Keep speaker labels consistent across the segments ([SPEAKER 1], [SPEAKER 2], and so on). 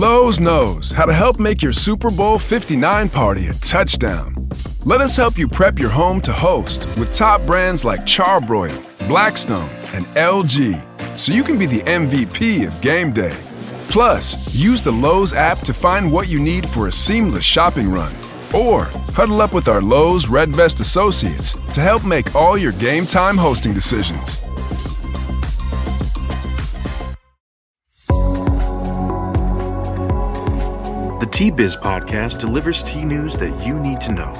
[SPEAKER 1] Lowe's knows how to help make your Super Bowl 59 party a touchdown. Let us help you prep your home to host with top brands like Charbroil, Blackstone, and LG, so you can be the MVP of game day. Plus, use the Lowe's app to find what you need for a seamless shopping run. Or huddle up with our Lowe's Red Vest associates to help make all your game time hosting decisions.
[SPEAKER 2] The T-Biz podcast delivers tea news that you need to know.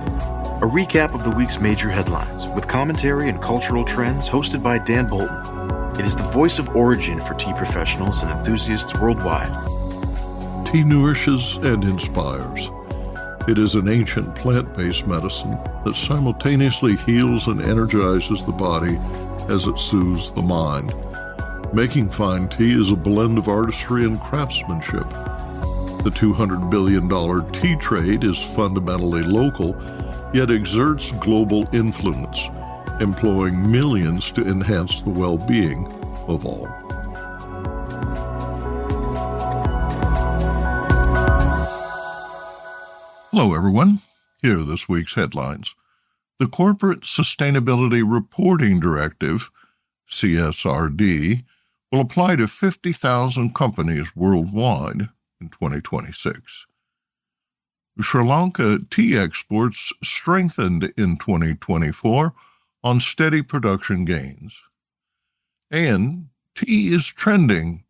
[SPEAKER 2] A recap of the week's major headlines with commentary and cultural trends hosted by Dan Bolton. It is the voice of origin for tea professionals and enthusiasts worldwide.
[SPEAKER 3] Tea nourishes and inspires. It is an ancient plant-based medicine that simultaneously heals and energizes the body as it soothes the mind. Making fine tea is a blend of artistry and craftsmanship. The $200 billion tea trade is fundamentally local, yet exerts global influence, employing millions to enhance the well-being of all. Hello, everyone. Here are this week's headlines. The Corporate Sustainability Reporting Directive, CSRD, will apply to 50,000 companies worldwide in 2026. Sri Lanka tea exports strengthened in 2024 on steady production gains. And tea is trending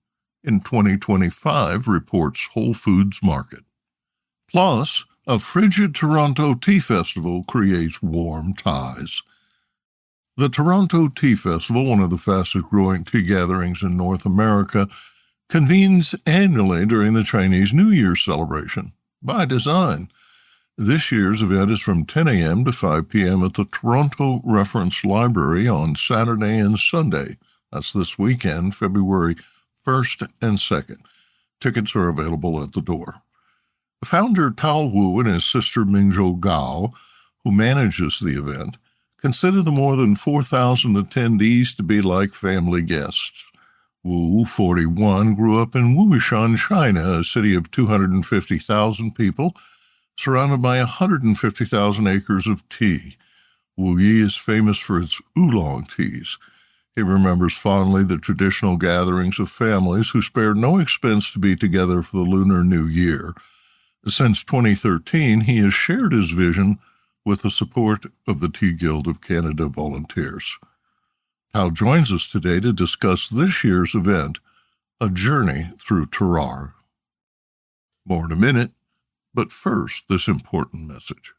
[SPEAKER 3] in 2025, reports Whole Foods Market. Plus, a Frigid Toronto Tea Festival creates warm ties. The Toronto Tea Festival, one of the fastest-growing tea gatherings in North America, convenes annually during the Chinese New Year celebration, by design. This year's event is from 10 a.m. to 5 p.m. at the Toronto Reference Library on Saturday and Sunday. That's this weekend, February 1st and 2nd. Tickets are available at the door. Founder Tao Wu and his sister Mingzhu Gao, who manages the event, consider the more than 4,000 attendees to be like family guests. Wu, 41, grew up in Wushan, China, a city of 250,000 people, surrounded by 150,000 acres of tea. Wu Yi is famous for its oolong teas. He remembers fondly the traditional gatherings of families who spared no expense to be together for the Lunar New Year. Since 2013, he has shared his vision with the support of the Tea Guild of Canada volunteers. Tao joins us today to discuss this year's event, A Journey Through Terroir. More in a minute, but first, this important message.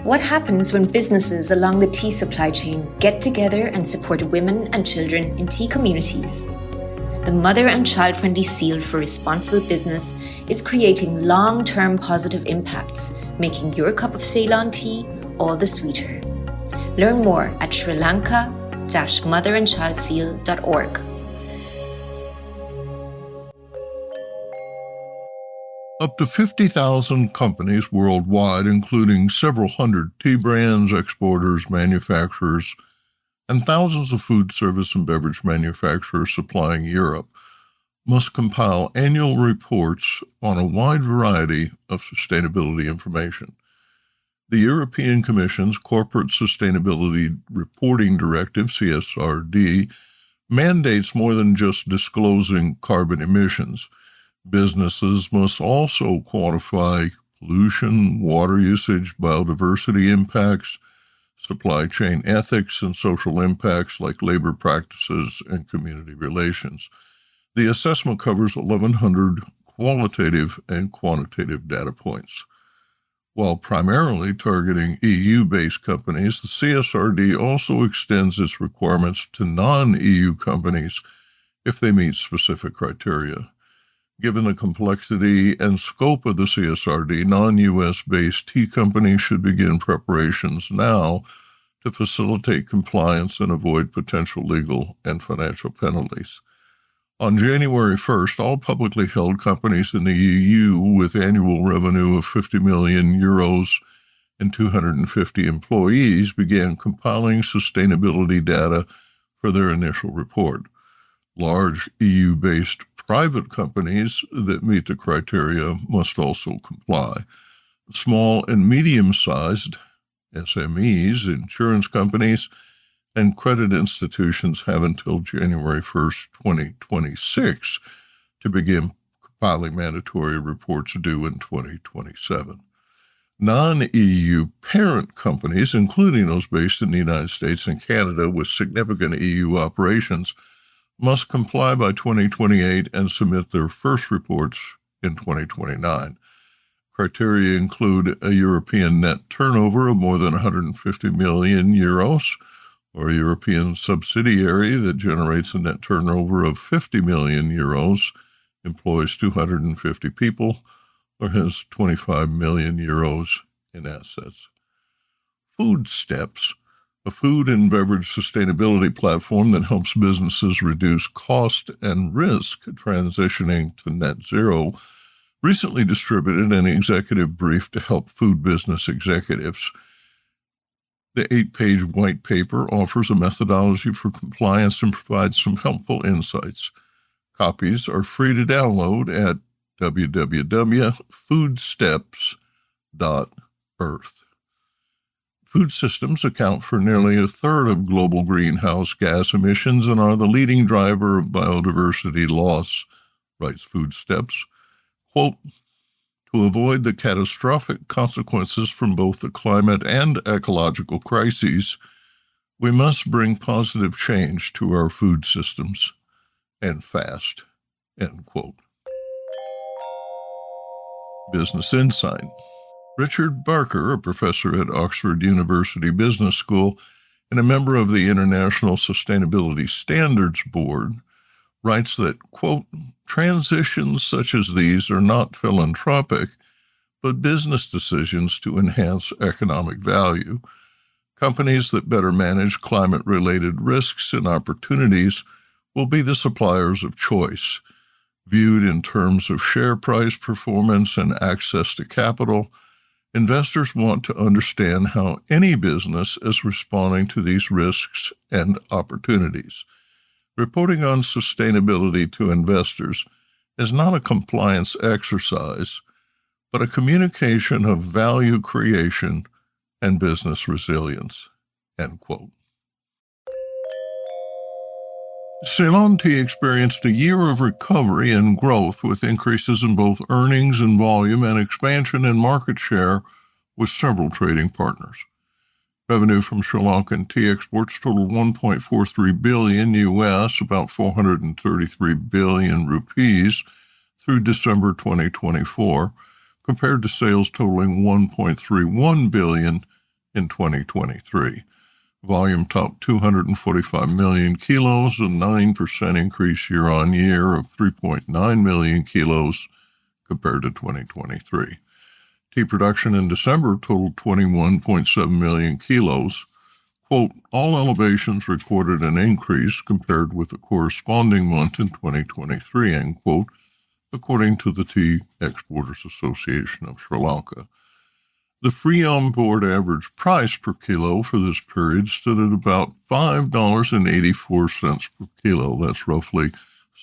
[SPEAKER 4] What happens when businesses along the tea supply chain get together and support women and children in tea communities? The Mother and Child-Friendly Seal for Responsible Business is creating long-term positive impacts, making your cup of Ceylon tea all the sweeter. Learn more at srilanka-motherandchildseal.org.
[SPEAKER 3] Up to 50,000 companies worldwide, including several hundred tea brands, exporters, manufacturers, and thousands of food service and beverage manufacturers supplying Europe, must compile annual reports on a wide variety of sustainability information. The European Commission's Corporate Sustainability Reporting Directive, CSRD, mandates more than just disclosing carbon emissions. Businesses must also quantify pollution, water usage, biodiversity impacts, supply chain ethics, and social impacts like labor practices and community relations. The assessment covers 1,100 qualitative and quantitative data points. While primarily targeting EU-based companies, the CSRD also extends its requirements to non-EU companies if they meet specific criteria. Given the complexity and scope of the CSRD, non-U.S.-based tea companies should begin preparations now to facilitate compliance and avoid potential legal and financial penalties. On January 1st, all publicly held companies in the EU with annual revenue of 50 million euros and 250 employees began compiling sustainability data for their initial report. Large EU-based private companies that meet the criteria must also comply. Small and medium-sized SMEs, insurance companies, and credit institutions have until January 1st, 2026 to begin compiling mandatory reports due in 2027. Non-EU parent companies, including those based in the United States and Canada with significant EU operations, must comply by 2028 and submit their first reports in 2029. Criteria include a European net turnover of more than 150 million euros, or a European subsidiary that generates a net turnover of 50 million euros, employs 250 people, or has 25 million euros in assets. Food Steps, a food and beverage sustainability platform that helps businesses reduce cost and risk transitioning to net zero, recently distributed an executive brief to help food business executives. The 8-page white paper offers a methodology for compliance and provides some helpful insights. Copies are free to download at www.foodsteps.earth. Food systems account for nearly a third of global greenhouse gas emissions and are the leading driver of biodiversity loss, writes Food Steps. Quote, to avoid the catastrophic consequences from both the climate and ecological crises, we must bring positive change to our food systems, and fast, end quote. Business Insight. Richard Barker, a professor at Oxford University Business School and a member of the International Sustainability Standards Board, writes that, quote, transitions such as these are not philanthropic, but business decisions to enhance economic value. Companies that better manage climate-related risks and opportunities will be the suppliers of choice. Viewed in terms of share price performance and access to capital, investors want to understand how any business is responding to these risks and opportunities. Reporting on sustainability to investors is not a compliance exercise, but a communication of value creation and business resilience, end quote. Ceylon Tea experienced a year of recovery and growth with increases in both earnings and volume and expansion in market share with several trading partners. Revenue from Sri Lankan tea exports totaled $1.43 billion U.S., about 433 billion rupees, through December 2024, compared to sales totaling $1.31 billion in 2023. Volume topped 245 million kilos, a 9% increase year-on-year of 3.9 million kilos compared to 2023. Tea production in December totaled 21.7 million kilos. Quote, all elevations recorded an increase compared with the corresponding month in 2023, end quote, according to the Tea Exporters Association of Sri Lanka. The free on-board average price per kilo for this period stood at about $5.84 per kilo. That's roughly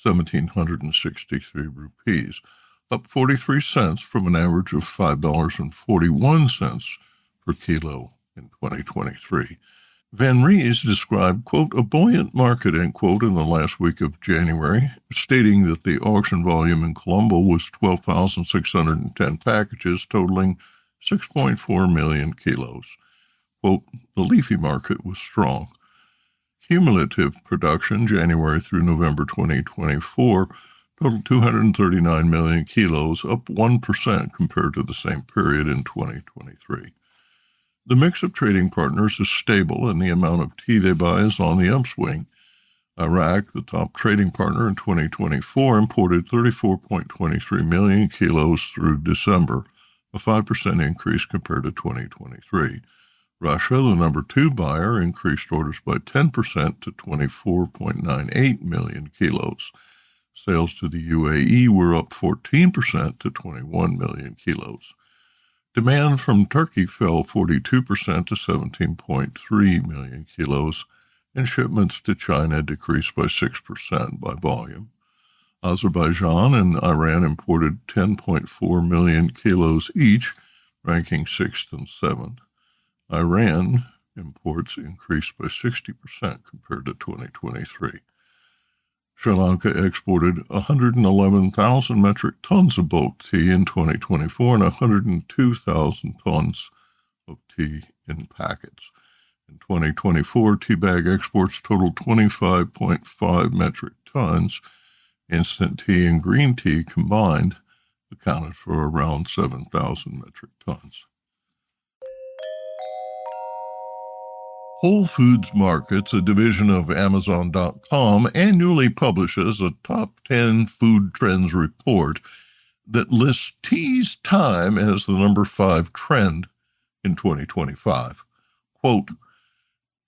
[SPEAKER 3] 1,763 rupees, up 43 cents from an average of $5.41 per kilo in 2023. Van Rees described, quote, a buoyant market, end quote, in the last week of January, stating that the auction volume in Colombo was 12,610 packages, totaling 6.4 million kilos. Quote, the leafy market was strong. Cumulative production, January through November 2024, totaled 239 million kilos, up 1% compared to the same period in 2023. The mix of trading partners is stable, and the amount of tea they buy is on the upswing. Iraq, the top trading partner in 2024, imported 34.23 million kilos through December, a 5% increase compared to 2023. Russia, the number 2 buyer, increased orders by 10% to 24.98 million kilos. Sales to the UAE were up 14% to 21 million kilos. Demand from Turkey fell 42% to 17.3 million kilos, and shipments to China decreased by 6% by volume. Azerbaijan and Iran imported 10.4 million kilos each, ranking 6th and 7th. Iran imports increased by 60% compared to 2023. Sri Lanka exported 111,000 metric tons of bulk tea in 2024 and 102,000 tons of tea in packets. In 2024, tea bag exports totaled 25.5 metric tons. Instant tea and green tea combined accounted for around 7,000 metric tons. Whole Foods Markets, a division of Amazon.com, annually publishes a top 10 food trends report that lists tea's time as the number 5 trend in 2025. Quote,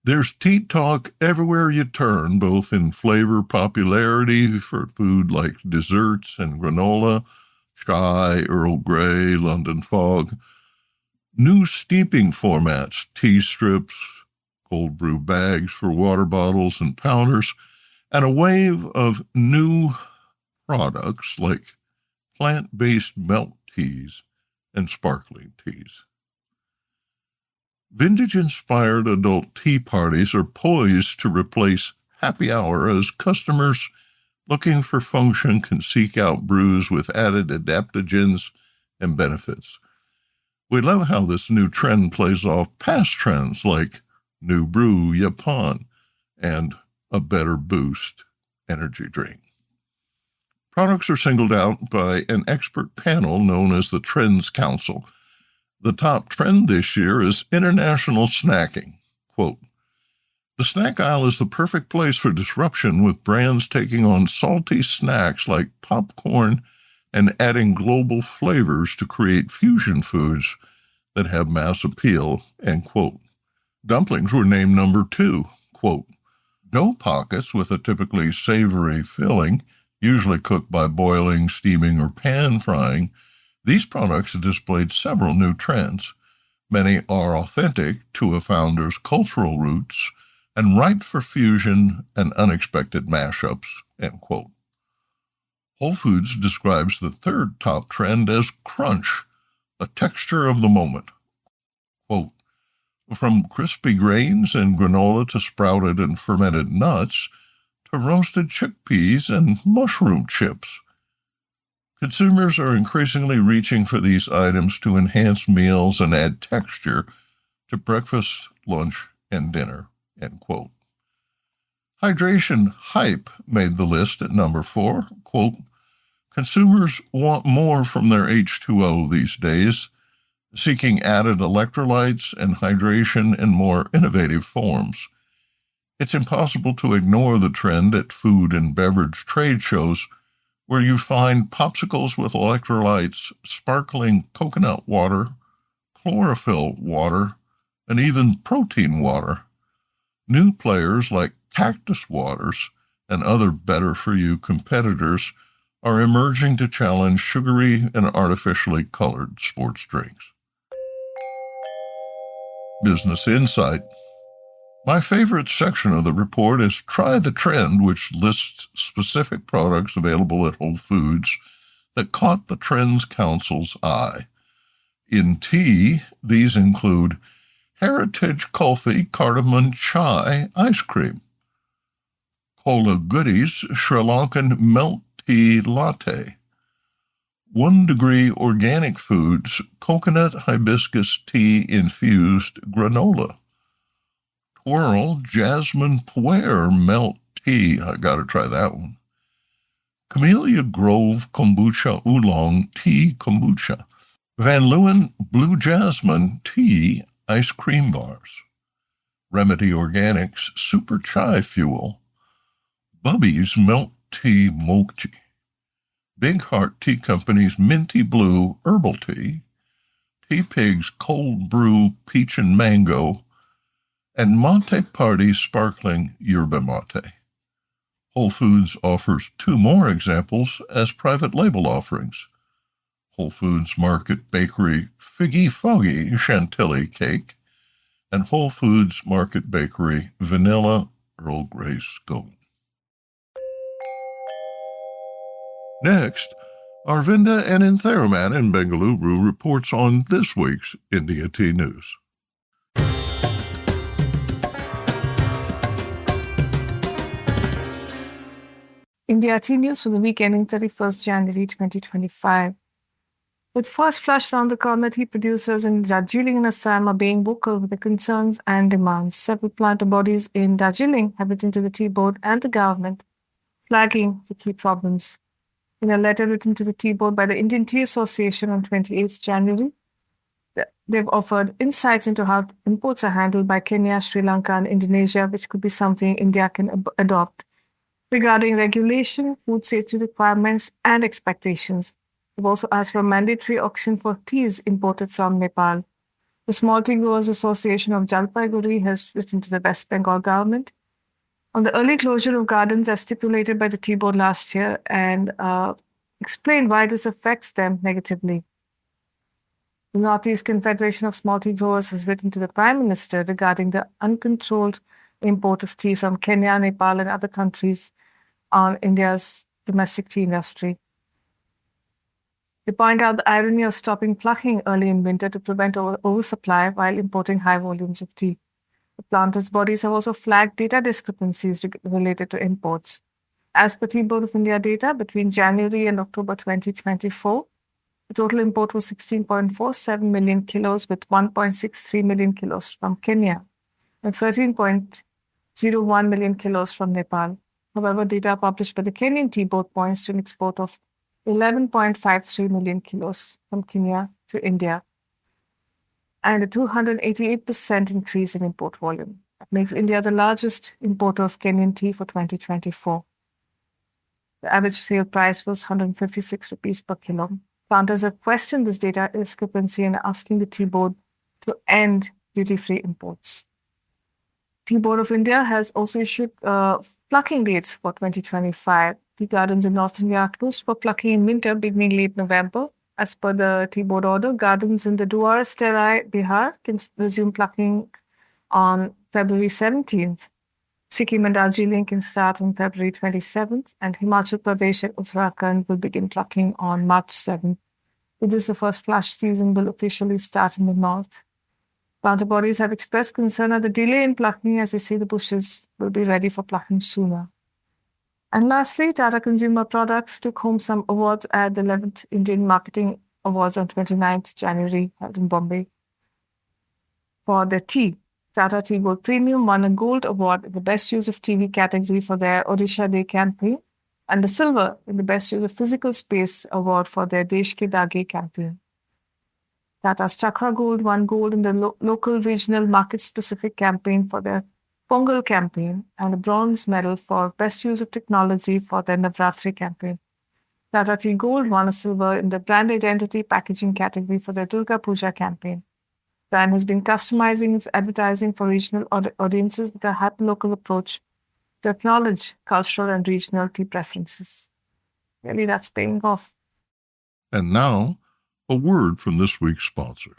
[SPEAKER 3] "There's tea talk everywhere you turn, both in flavor popularity for food like desserts and granola, chai, Earl Grey, London Fog, new steeping formats, tea strips, cold brew bags for water bottles and powders, and a wave of new products like plant-based milk teas and sparkling teas." Vintage-inspired adult tea parties are poised to replace happy hour as customers looking for function can seek out brews with added adaptogens and benefits. We love how this new trend plays off past trends like New Brew Japan and a better boost energy drink. Products are singled out by an expert panel known as the Trends Council. The top trend this year is international snacking. Quote, "The snack aisle is the perfect place for disruption, with brands taking on salty snacks like popcorn and adding global flavors to create fusion foods that have mass appeal," end quote. Dumplings were named number 2. Quote, "Dough pockets with a typically savory filling, usually cooked by boiling, steaming, or pan frying. These products have displayed several new trends. Many are authentic to a founder's cultural roots and ripe for fusion and unexpected mashups," end quote. Whole Foods describes the third top trend as crunch, a texture of the moment. Quote, "From crispy grains and granola to sprouted and fermented nuts to roasted chickpeas and mushroom chips, consumers are increasingly reaching for these items to enhance meals and add texture to breakfast, lunch, and dinner," end quote. Hydration hype made the list at number 4. Quote, "Consumers want more from their H2O these days, seeking added electrolytes and hydration in more innovative forms. It's impossible to ignore the trend at food and beverage trade shows, where you find popsicles with electrolytes, sparkling coconut water, chlorophyll water, and even protein water. New players like Cactus Waters and other better-for-you competitors are emerging to challenge sugary and artificially colored sports drinks." Business Insight. My favorite section of the report is Try the Trend, which lists specific products available at Whole Foods that caught the Trends Council's eye. In tea, these include Heritage Kulfi Cardamom Chai Ice Cream, Cola Goodies Sri Lankan Milk Tea Latte, 1 Degree Organic Foods Coconut Hibiscus Tea Infused Granola, Twirl Jasmine Puer Melt Tea, I gotta try that one, Camellia Grove Kombucha Oolong Tea Kombucha, Van Leeuwen Blue Jasmine Tea Ice Cream Bars, Remedy Organics Super Chai Fuel, Bubby's Milk Tea Mochi, Big Heart Tea Company's Minty Blue Herbal Tea, Tea Pig's Cold Brew Peach and Mango, and Monte Party Sparkling Yerba Mate. Whole Foods offers 2 more examples as private label offerings. Whole Foods Market Bakery Figgy Foggy Chantilly Cake, and Whole Foods Market Bakery Vanilla Earl Grey scone. Next, Arvinda Anantharaman in Bengaluru reports on this week's India Tea News.
[SPEAKER 5] India Tea News for the week ending 31st January 2025. With first flush round the corner, tea producers in Darjeeling and Assam are being vocal with the concerns and demands. Several planter bodies in Darjeeling have written to the tea board and the government, flagging the tea problems. In a letter written to the tea board by the Indian Tea Association on 28th January, they've offered insights into how imports are handled by Kenya, Sri Lanka, and Indonesia, which could be something India can adopt. Regarding regulation, food safety requirements, and expectations. They've also asked for a mandatory auction for teas imported from Nepal. The Small Tea Growers Association of Jalpaiguri has written to the West Bengal government on the early closure of gardens as stipulated by the tea board last year and explained why this affects them negatively. The Northeast Confederation of Small Tea Growers has written to the Prime Minister regarding the uncontrolled import of tea from Kenya, Nepal, and other countries on India's domestic tea industry. They point out the irony of stopping plucking early in winter to prevent oversupply while importing high volumes of tea. The planters' bodies have also flagged data discrepancies related to imports. As per Tea Board of India data, between January and October 2024, the total import was 16.47 million kilos, with 1.63 million kilos from Kenya and 13.01 million kilos from Nepal. However, data published by the Kenyan Tea Board points to an export of 11.53 million kilos from Kenya to India and a 288% increase in import volume. That makes India the largest importer of Kenyan tea for 2024. The average sale price was 156 rupees per kilo. Planters have questioned this data discrepancy and are asking the Tea Board to end duty-free imports. Tea Board of India has also issued plucking dates for 2025. Tea gardens in North India are closed for plucking in winter beginning late November. As per the Tea Board order, gardens in the Duars Terai, Bihar can resume plucking on February 17th. Sikkim and Darjeeling can start on February 27th, and Himachal Pradesh and Uttarakhand will begin plucking on March 7th. With this, the first flush season will officially start in the north. Planter bodies have expressed concern at the delay in plucking as they say the bushes will be ready for plucking sooner. And lastly, Tata Consumer Products took home some awards at the 11th Indian Marketing Awards on 29th January held in Bombay. For their tea, Tata Tea Gold Premium won a gold award in the Best Use of TV category for their Odisha Day campaign and the silver in the Best Use of Physical Space award for their Desh Ke Dage campaign. Tata's Chakra Gold won gold in the local regional market-specific campaign for their Pongal campaign and a bronze medal for Best Use of Technology for their Navratri campaign. Tata Tea Gold won a silver in the Brand Identity Packaging category for their Durga Puja campaign. The brand has been customizing its advertising for regional audiences with a hyper-local approach to acknowledge cultural and regional tea preferences. Really, that's paying off.
[SPEAKER 3] And now, a word from this week's sponsor.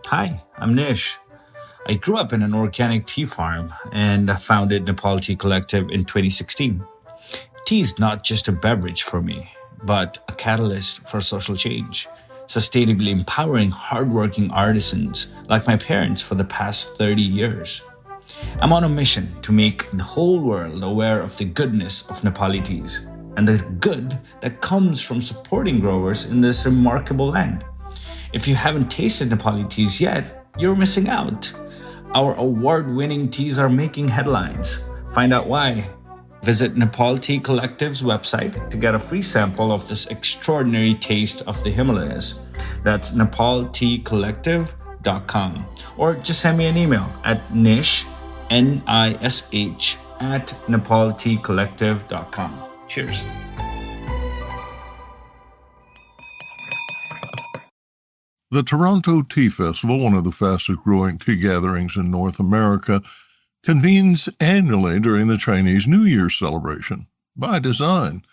[SPEAKER 6] Hi, I'm Nish. I grew up in an organic tea farm and founded Nepal Tea Collective in 2016. Tea is not just a beverage for me, but a catalyst for social change, sustainably empowering hardworking artisans like my parents for the past 30 years. I'm on a mission to make the whole world aware of the goodness of Nepali teas and the good that comes from supporting growers in this remarkable land. If you haven't tasted Nepali teas yet, you're missing out. Our award-winning teas are making headlines. Find out why. Visit Nepal Tea Collective's website to get a free sample of this extraordinary taste of the Himalayas. That's nepalteacollective.com. Or just send me an email at nish, N-I-S-H, at nepalteacollective.com. Cheers.
[SPEAKER 3] The Toronto Tea Festival, one of the fastest-growing tea gatherings in North America, convenes annually during the Chinese New Year celebration, by design.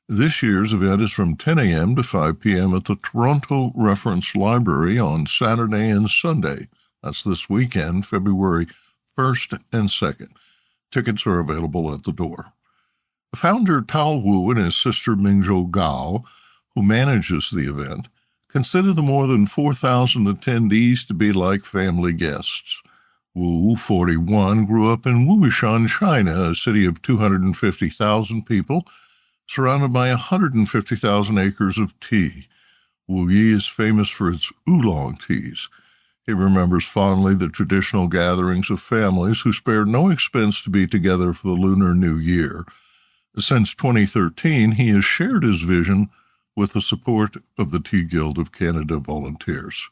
[SPEAKER 3] This year's event is from 10 a.m. to 5 p.m. at the Toronto Reference Library on Saturday and Sunday. That's this weekend, February first and second. Tickets are available at the door. Founder Tao Wu and his sister Mingzhu Gao, who manages the event, consider the more than 4,000 attendees to be like family guests. Wu, 41, grew up in Wuishan, China, a city of 250,000 people, surrounded by 150,000 acres of tea. Wu Yi is famous for its oolong teas. He remembers fondly the traditional gatherings of families who spared no expense to be together for the Lunar New Year. Since 2013, he has shared his vision with the support of the Tea Guild of Canada volunteers.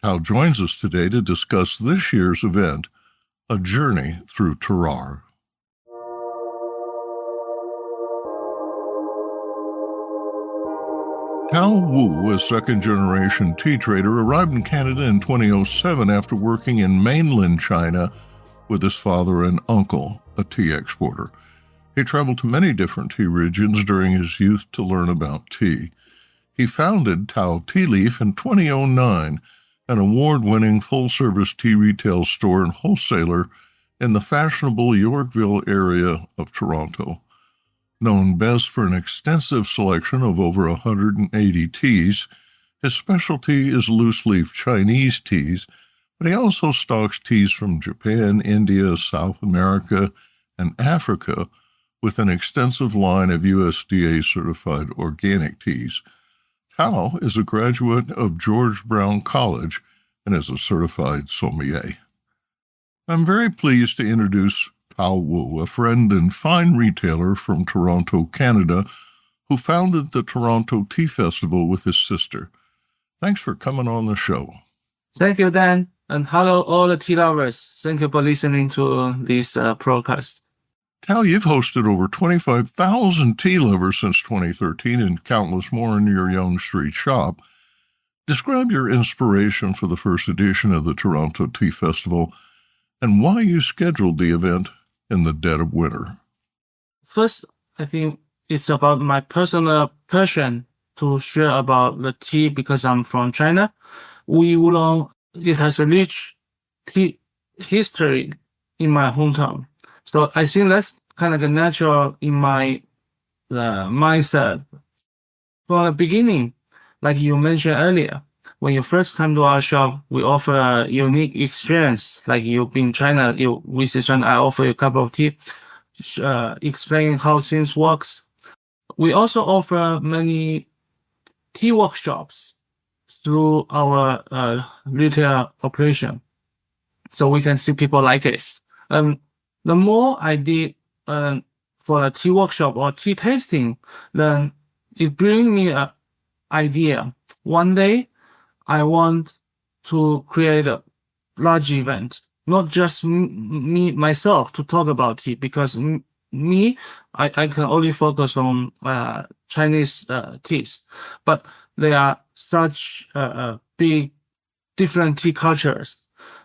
[SPEAKER 3] Tao joins us today to discuss this year's event, A Journey Through Terroir. Tao Wu, a second-generation tea trader, arrived in Canada in 2007 after working in mainland China with his father and uncle, a tea exporter. He traveled to many different tea regions during his youth to learn about tea. He founded Tao Tea Leaf in 2009, an award-winning full-service tea retail store and wholesaler in the fashionable Yorkville area of Toronto. Known best for an extensive selection of over 180 teas, his specialty is loose-leaf Chinese teas, but he also stocks teas from Japan, India, South America, and Africa, with an extensive line of USDA-certified organic teas. Tao is a graduate of George Brown College and is a certified sommelier. I'm very pleased to introduce Tao Wu, a friend and fine retailer from Toronto, Canada, who founded the Toronto Tea Festival with his sister. Thanks for coming on the show.
[SPEAKER 7] Thank you, Dan, and hello all the tea lovers. Thank you for listening to this broadcast.
[SPEAKER 3] Tao, you've hosted over 25,000 tea lovers since 2013 and countless more in your Yonge Street shop. Describe your inspiration for the first edition of the Toronto Tea Festival and why you scheduled the event in the dead of winter.
[SPEAKER 7] First, I think it's about my personal passion to share about the tea because I'm from China. It has a rich tea history in my hometown. So I think that's kind of natural in my mindset. From the beginning, like you mentioned earlier, when you first come to our shop, we offer a unique experience. Like you've been in China, you visit China, I offer you a cup of tea, explain how things works. We also offer many tea workshops through our retail operation, so we can see people like it. The more I did for a tea workshop or tea tasting, then it brings me an idea. One day, I want to create a large event, not just me myself to talk about tea, because I can only focus on Chinese teas, but there are such big different tea cultures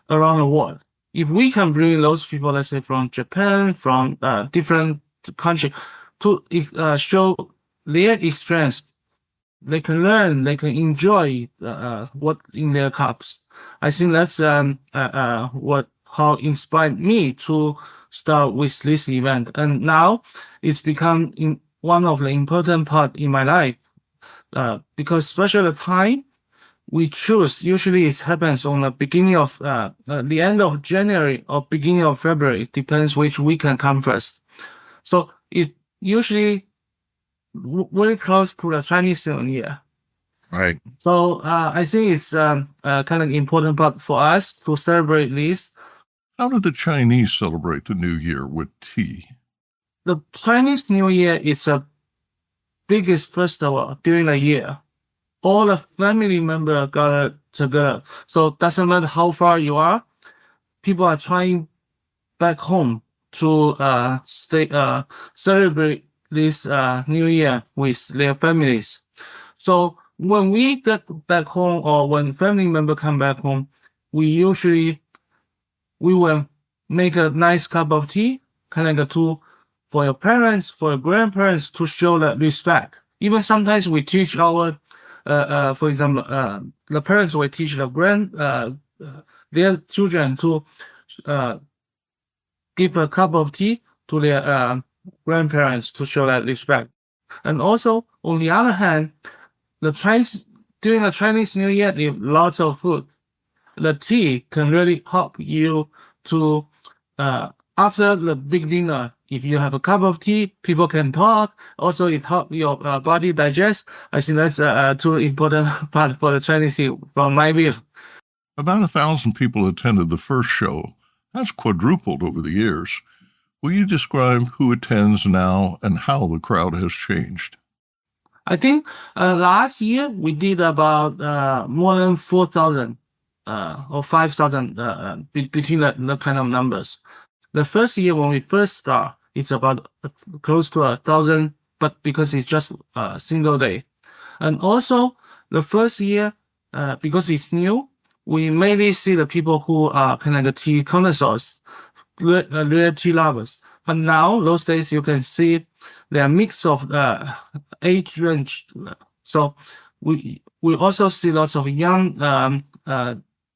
[SPEAKER 7] around the world. If we can bring those people, let's say from Japan, from different countries, to show their experience, they can learn, they can enjoy what in their cups. I think that's how inspired me to start with this event, and now it's become one of the important part in my life because especially the time we choose, usually it happens on the beginning of the end of January or beginning of February. It depends which weekend come first. So it usually very close to the Chinese New Year.
[SPEAKER 3] Right.
[SPEAKER 7] So I think it's kind of important part for us to celebrate this.
[SPEAKER 3] How do the Chinese celebrate the New Year with tea?
[SPEAKER 7] The Chinese New Year is the biggest festival during the year. All the family members gather together. So it doesn't matter how far you are, people are trying back home to celebrate this New Year with their families. So when we get back home or when family members come back home, we will make a nice cup of tea, kind of for your parents, for your grandparents to show that respect. Even sometimes we teach our for example, the parents will teach their children to give a cup of tea to their grandparents to show that respect. And also, on the other hand, during the Chinese New Year, with lots of food, the tea can really help you to, after the big dinner, if you have a cup of tea, people can talk. Also, it helps your body digest. I think that's two important part for the Chinese New Year from my view.
[SPEAKER 3] About 1,000 people attended the first show. That's quadrupled over the years. Will you describe who attends now and how the crowd has changed?
[SPEAKER 7] I think last year we did about more than 4,000 or 5,000 between the kind of numbers. The first year when we first start, it's about close to 1,000, but because it's just a single day. And also the first year, because it's new, we mainly see the people who are kind of like tea connoisseurs, real tea lovers. But now, those days, you can see there are mix of age range. So we also see lots of young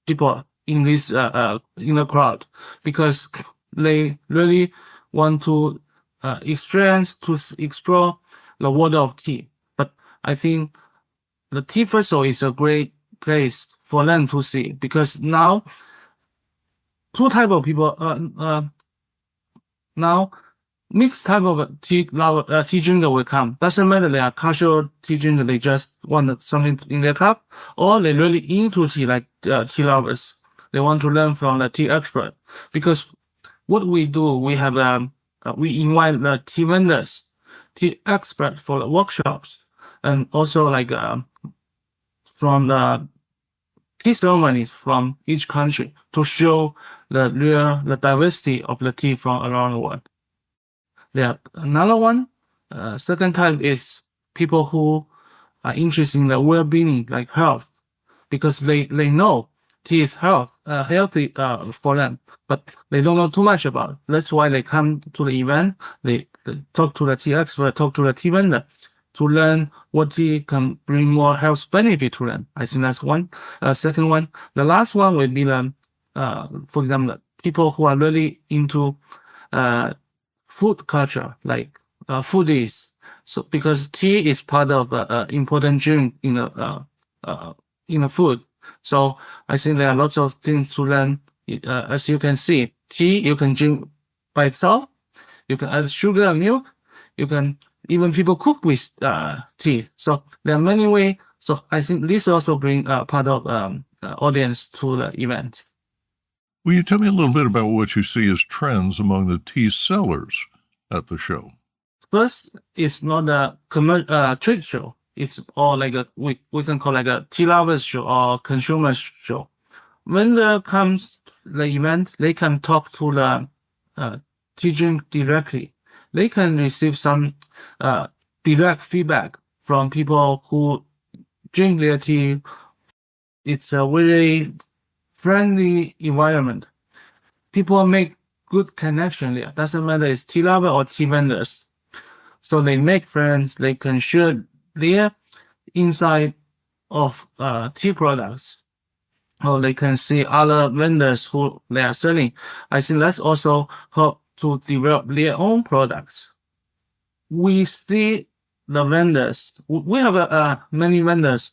[SPEAKER 7] people in this in the crowd because they really want to explore the world of tea. But I think the tea festival is a great place for them to see because now two type of people now mixed type of tea drinker will come. Doesn't matter they are casual tea drinker, they just want something in their cup, or they really into tea like tea lovers. They want to learn from the tea expert. Because what we do, we have we invite the tea vendors, tea experts for the workshops, and also like from the tea ceremonies from each country to show the diversity of the tea from around the world. Yeah, another one, second type is people who are interested in the well-being, like health, because they know tea is healthy for them, but they don't know too much about it. That's why they come to the event, they talk to the tea expert, talk to the tea vendor, to learn what tea can bring more health benefit to them. I think that's one. Second one. The last one will be for example, people who are really into food culture, like foodies. So because tea is part of important drink in the food. So I think there are lots of things to learn. As you can see, tea you can drink by itself. You can add sugar and milk. You can even people cook with tea. So there are many ways. So I think this also bring part of audience to the event.
[SPEAKER 3] Will you tell me a little bit about what you see as trends among the tea sellers at the show?
[SPEAKER 7] First, it's not a trade show. It's all like we can call like a tea lovers show or consumer show. When there comes the event, they can talk to the tea drink directly. They can receive some direct feedback from people who drink their tea. It's a very friendly environment. People make good connection there. Doesn't matter it's tea lover or tea vendors. So they make friends. They can share their insight of tea products. Or they can see other vendors who they are selling. I think that's also help to develop their own products. We see the vendors. We have many vendors.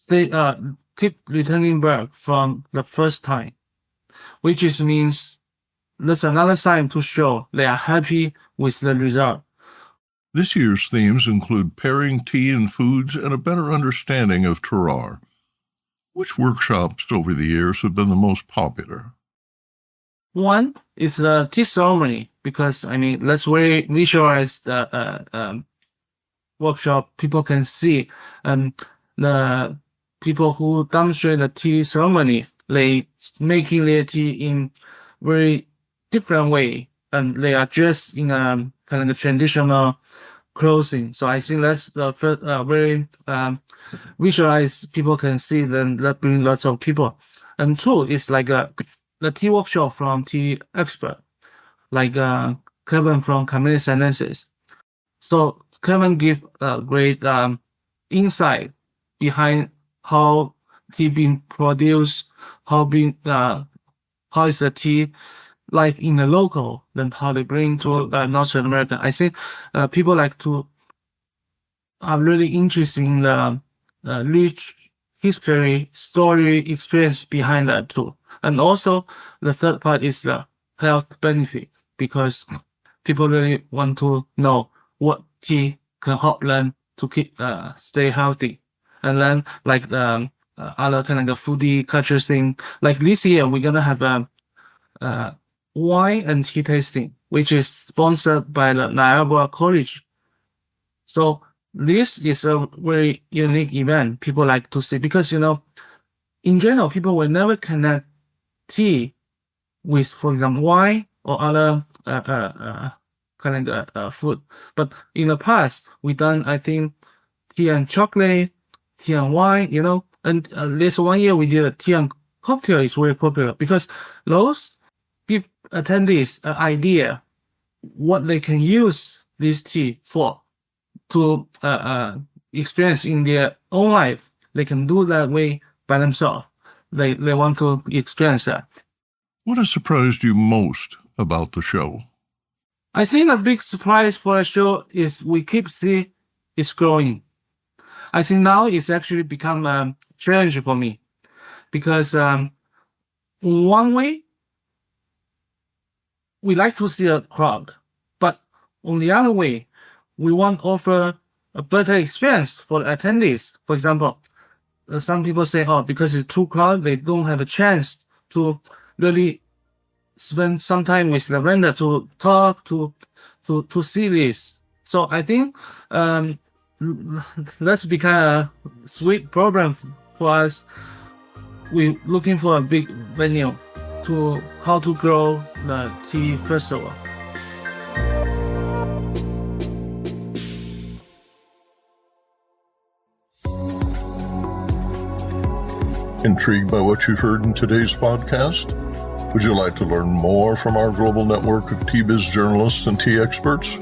[SPEAKER 7] They keep returning back from the first time, which means that's another sign to show they are happy with the result.
[SPEAKER 3] This year's themes include pairing tea and foods and a better understanding of terroir. Which workshops over the years have been the most popular?
[SPEAKER 7] One is the tea ceremony because that's very visualized workshop. People can see, and the people who demonstrate the tea ceremony, they making their tea in very different way, and they are dressed in a kind of traditional clothing. So I think that's the first very visualized. People can see, then that brings lots of people. And two is like the tea workshop from tea expert, like Kevin from Convenes Analysis. So Kevin give great insight behind how tea being produced, how is the tea life in the local than how they bring to North America. I think people are really interested in the rich history, story, experience behind that too. And also, the third part is the health benefit, because people really want to know what tea can help them to keep stay healthy. And then other kind of foodie culture thing. Like this year, we're gonna have wine and tea tasting, which is sponsored by the Niagara College. So this is a very unique event people like to see, because, in general, people will never connect tea with, for example, wine or other food. But in the past, we done, I think, tea and chocolate, tea and wine, and this 1 year we did a tea and cocktail is very popular, because those give attendees an idea what they can use this tea for to experience in their own life. They can do that way by themselves. They want to experience that.
[SPEAKER 3] What has surprised you most about the show?
[SPEAKER 7] I think a big surprise for a show is we keep seeing it's growing. I think now it's actually become a challenge for me, because in one way, we like to see a crowd, but on the other way, we want to offer a better experience for the attendees. For example, some people say, because it's too crowded, they don't have a chance to really spend some time with the vendor to talk, to see this. So I think that's become a sweet program for us. We're looking for a big venue to how to grow the tea festival.
[SPEAKER 3] Intrigued by what you heard in today's podcast? Would you like to learn more from our global network of Tea-Biz journalists and tea experts?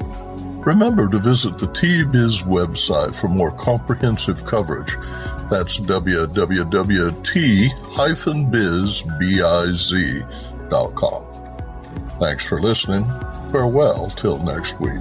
[SPEAKER 3] Remember to visit the Tea-Biz website for more comprehensive coverage. That's www.t-biz.com. Thanks for listening. Farewell till next week.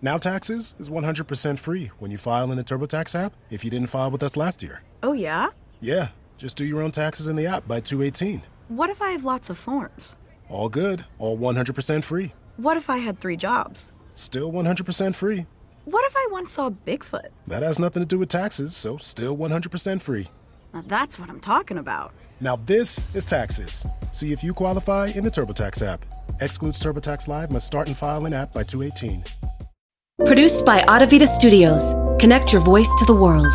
[SPEAKER 8] Now Taxes is 100% free when you file in the TurboTax app if you didn't file with us last year.
[SPEAKER 9] Oh, yeah?
[SPEAKER 8] Yeah, just do your own taxes in the app by 2/18.
[SPEAKER 9] What if I have lots of forms?
[SPEAKER 8] All good, all 100% free.
[SPEAKER 9] What if I had 3 jobs?
[SPEAKER 8] Still 100% free.
[SPEAKER 9] What if I once saw Bigfoot?
[SPEAKER 8] That has nothing to do with taxes, so still 100% free.
[SPEAKER 9] Now that's what I'm talking about.
[SPEAKER 8] Now this is Taxes. See if you qualify in the TurboTax app. Excludes TurboTax Live, must start and file in app by 2/18.
[SPEAKER 10] Produced by Adavita Studios. Connect your voice to the world.